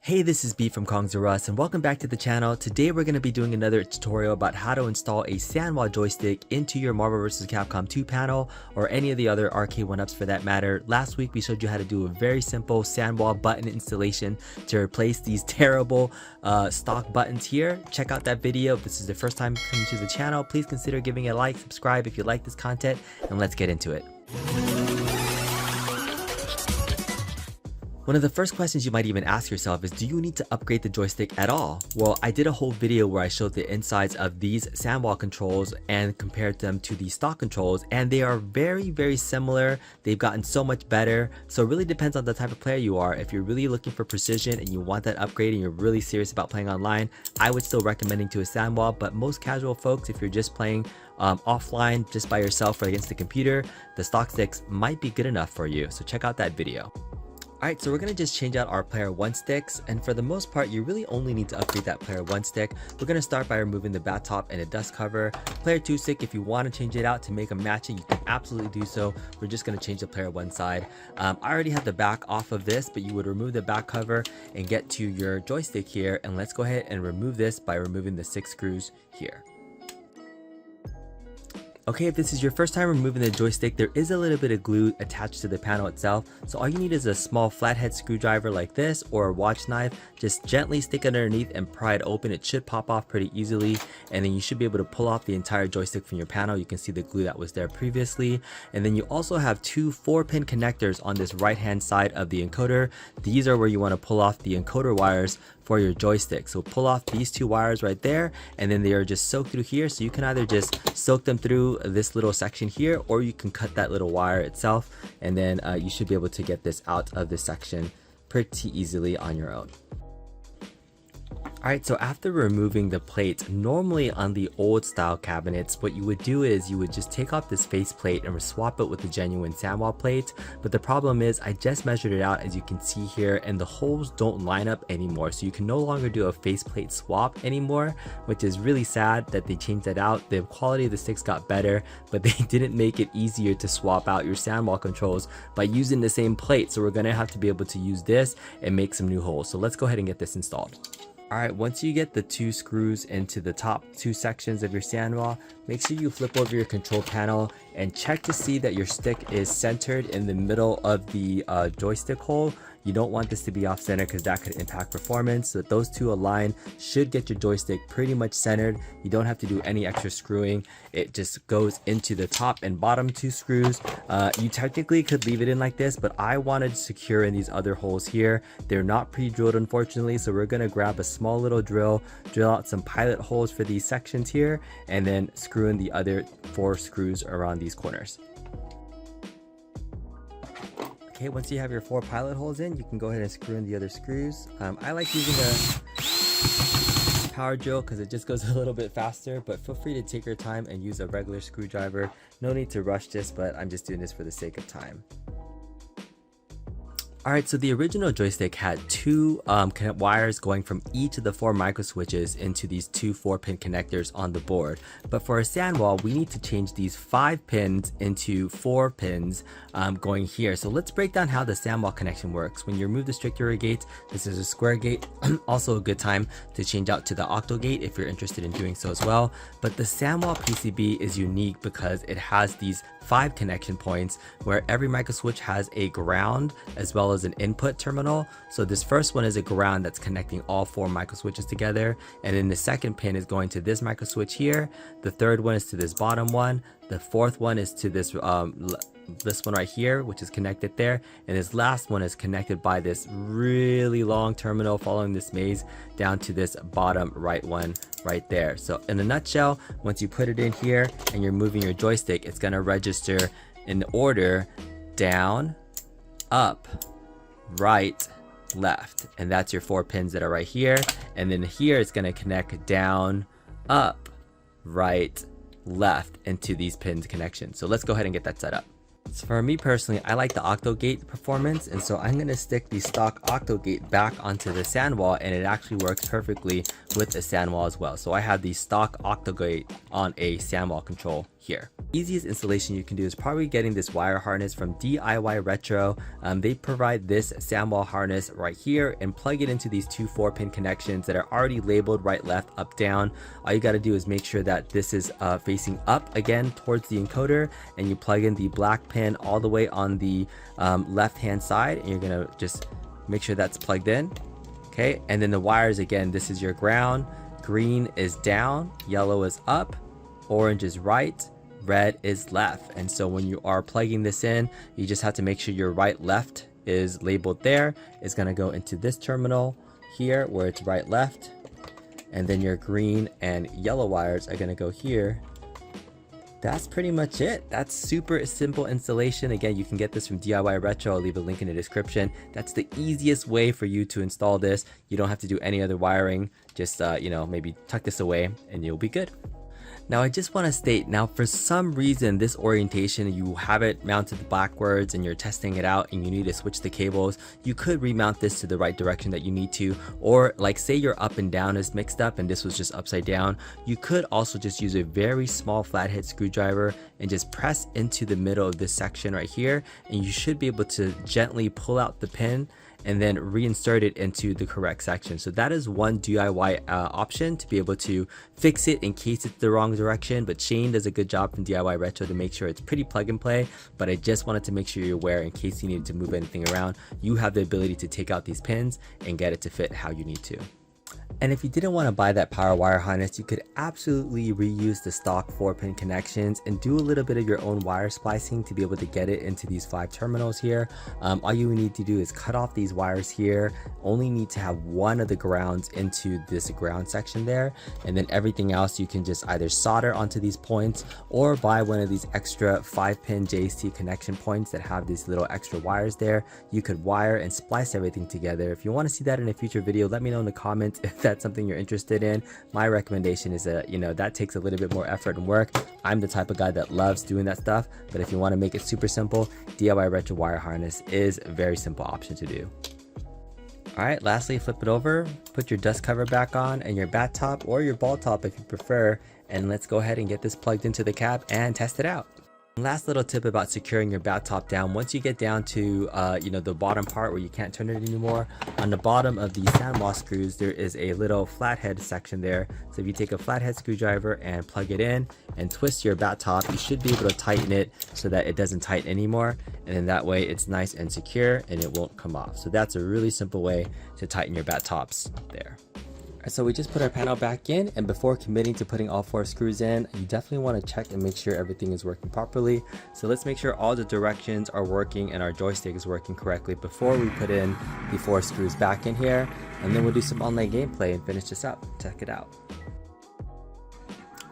Hey, this is B from Kongzerus and welcome back to the channel. Today we're going to be doing another tutorial about how to install a Sanwa joystick into your Marvel vs. Capcom 2 panel or any of the other Arcade1Ups for that matter. Last week we showed you how to do a very simple Sanwa button installation to replace these terrible stock buttons here. Check out that video. If this is the first time coming to the channel, please consider giving it a like, subscribe if you like this content, and let's get into it. One of the first questions you might even ask yourself is, do you need to upgrade the joystick at all? Well, I did a whole video where I showed the insides of these Sanwa controls and compared them to the stock controls, and they are very similar. They've gotten so much better. So it really depends on the type of player you are. If you're really looking for precision and you want that upgrade and you're really serious about playing online, I would still recommend to a Sanwa, but most casual folks, if you're just playing offline just by yourself or against the computer, the stock sticks might be good enough for you. So check out that video. Alright, so we're going to just change out our player 1 sticks, and for the most part you really only need to upgrade that player 1 stick. We're going to start by removing the bat top and a dust cover. Player 2 stick, if you want to change it out to make them matching, you can absolutely do so. We're just going to change the player 1 side. I already have the back off of this, but you would remove the back cover and get to your joystick here, and let's go ahead and remove this by removing the 6 screws here. Okay, if this is your first time removing the joystick, there is a little bit of glue attached to the panel itself. So all you need is a small flathead screwdriver like this or a watch knife. Just gently stick it underneath and pry it open. It should pop off pretty easily, and then you should be able to pull off the entire joystick from your panel. You can see the glue that was there previously. And then you also have two 4-pin connectors on this right hand side of the encoder. These are where you want to pull off the encoder wires for your joystick. So pull off these 2 wires right there, and then they are just soaked through here. So you can either just soak them through this little section here, or you can cut that little wire itself, and then you should be able to get this out of this section pretty easily on your own. Alright, so after removing the plate, normally on the old style cabinets, what you would do is you would just take off this face plate and swap it with the genuine Sanwa plate. But the problem is I just measured it out, as you can see here, and the holes don't line up anymore. So you can no longer do a face plate swap anymore, which is really sad that they changed that out. The quality of the sticks got better, but they didn't make it easier to swap out your Sanwa controls by using the same plate. So we're going to have to be able to use this and make some new holes. So let's go ahead and get this installed. Alright, once you get the 2 screws into the top 2 sections of your Sanwa, make sure you flip over your control panel and check to see that your stick is centered in the middle of the joystick hole. You don't want this to be off center because that could impact performance. So those 2 align should get your joystick pretty much centered. You don't have to do any extra screwing. It just goes into the top and bottom 2 screws. You technically could leave it in like this, but I wanted to secure in these other holes here. They're not pre-drilled, unfortunately, so we're going to grab a small little drill out some pilot holes for these sections here, and then screw in the other 4 screws around these corners. Okay, once you have your 4 pilot holes in, you can go ahead and screw in the other screws. I like using a power drill because it just goes a little bit faster, but feel free to take your time and use a regular screwdriver. No need to rush this, but I'm just doing this for the sake of time. Alright, so the original joystick had 2 wires going from each of the 4 micro switches into these 2 4-pin connectors on the board. But for a Sanwa, we need to change these 5 pins into 4 pins going here. So let's break down how the Sanwa connection works. When you remove the Restrictor gate, this is a square gate. Also a good time to change out to the octo gate if you're interested in doing so as well. But the Sanwa PCB is unique because it has these 5 connection points where every micro switch has a ground as well as an input terminal. So this first one is a ground that's connecting all 4 micro switches together, and then the second pin is going to this micro switch here, the third one is to this bottom one, the fourth one is to this one right here, which is connected there, and this last one is connected by this really long terminal following this maze down to this bottom right one right there. So in a nutshell, once you put it in here and you're moving your joystick, it's going to register in order down, up, right, left, and that's your 4 pins that are right here. And then here it's going to connect down, up, right, left into these pins connection. So let's go ahead and get that set up. So for me personally, I like the octo gate performance, and so I'm going to stick the stock octo gate back onto the Sanwa, and it actually works perfectly with the Sanwa as well. So I have the stock octo gate on a Sanwa control. here. Easiest installation you can do is probably getting this wire harness from DIYRetro. They provide this Sanwa harness right here and plug it into these two 4-pin connections that are already labeled right, left, up, down. All you got to do is make sure that this is facing up again towards the encoder, and you plug in the black pin all the way on the left hand side, and you're gonna just make sure that's plugged in. Okay, and then the wires, again, this is your ground. Green is down, yellow is up, orange is right, red is left. And so when you are plugging this in, you just have to make sure your right left is labeled there. It's going to go into this terminal here where it's right left, and then your green and yellow wires are going to go here. That's pretty much it. That's super simple installation. Again, you can get this from DIYRetro. I'll leave a link in the description. That's the easiest way for you to install this. You don't have to do any other wiring. Just you know, maybe tuck this away and you'll be good. Now, I just want to state, now for some reason this orientation, you have it mounted backwards and you're testing it out and you need to switch the cables, you could remount this to the right direction that you need to. Or like say your up and down is mixed up and this was just upside down, you could also just use a very small flathead screwdriver and just press into the middle of this section right here, and you should be able to gently pull out the pin and then reinsert it into the correct section. So that is one DIY option to be able to fix it in case it's the wrong direction. But Shane does a good job from DIYRetro to make sure it's pretty plug and play. But I just wanted to make sure you're aware, in case you needed to move anything around, you have the ability to take out these pins and get it to fit how you need to. And if you didn't want to buy that power wire harness, you could absolutely reuse the stock 4-pin connections and do a little bit of your own wire splicing to be able to get it into these 5 terminals here. All you need to do is cut off these wires here. Only need to have one of the grounds into this ground section there, and then everything else you can just either solder onto these points or buy one of these extra 5-pin JST connection points that have these little extra wires there. You could wire and splice everything together. If you want to see that in a future video, let me know in the comments if that's something you're interested in. My recommendation is that, you know, that takes a little bit more effort and work. I'm the type of guy that loves doing that stuff, but if you want to make it super simple, DIYRetro wire harness is a very simple option to do. Alright, lastly, flip it over, put your dust cover back on and your bat top or your ball top if you prefer, and let's go ahead and get this plugged into the cap and test it out. Last little tip about securing your bat top down: once you get down to you know, the bottom part where you can't turn it anymore, on the bottom of the Sanwa screws there is a little flathead section there. So if you take a flathead screwdriver and plug it in and twist your bat top, you should be able to tighten it so that it doesn't tighten anymore, and then that way it's nice and secure and it won't come off. So that's a really simple way to tighten your bat tops there. So we just put our panel back in, and before committing to putting all 4 screws in, you definitely want to check and make sure everything is working properly. So let's make sure all the directions are working and our joystick is working correctly before we put in the 4 screws back in here, and then we'll do some online gameplay and finish this up. Check it out.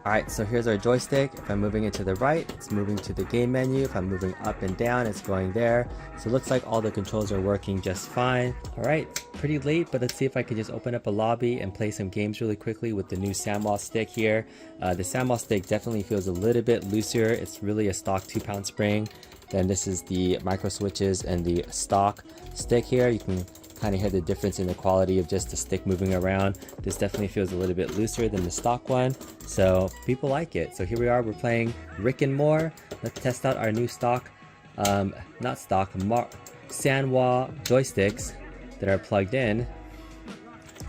Alright, so here's our joystick. If I'm moving it to the right, it's moving to the game menu. If I'm moving up and down, it's going there. So it looks like all the controls are working just fine. Alright, pretty late, but let's see if I can just open up a lobby and play some games really quickly with the new Sanwa stick here. The Sanwa stick definitely feels a little bit looser. It's really a stock 2-pound spring. Then this is the micro switches and the stock stick here. You can kind of hear the difference in the quality of just the stick moving around. This definitely feels a little bit looser than the stock one, so people like it. So here we are, we're playing Rick and More. Let's test out our new stock, Sanwa joysticks that are plugged in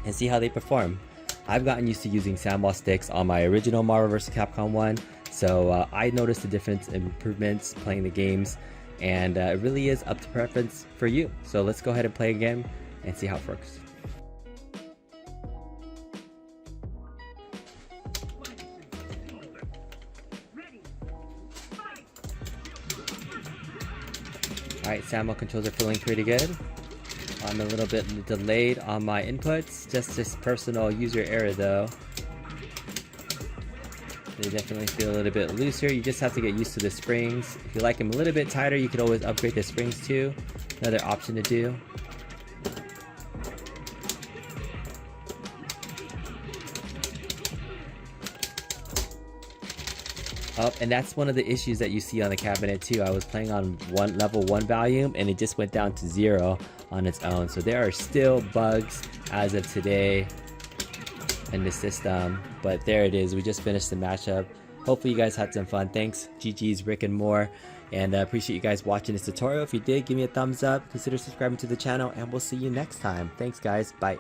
and see how they perform. I've gotten used to using Sanwa sticks on my original Marvel vs. Capcom one, so I noticed the difference in improvements playing the games, and it really is up to preference for you. So let's go ahead and play again and see how it works. Alright, Sanwa controls are feeling pretty good. I'm a little bit delayed on my inputs, just this personal user error though. They definitely feel a little bit looser. You just have to get used to the springs. If you like them a little bit tighter, you could always upgrade the springs too. Another option to do. Oh, and that's one of the issues that you see on the cabinet too. I was playing on level 1 volume and it just went down to 0 on its own. So there are still bugs as of today in the system, but there it is. We just finished the matchup. Hopefully you guys had some fun. Thanks, GG's, Rick, and more. And appreciate you guys watching this tutorial. If you did, give me a thumbs up, consider subscribing to the channel, and we'll see you next time. Thanks guys, bye.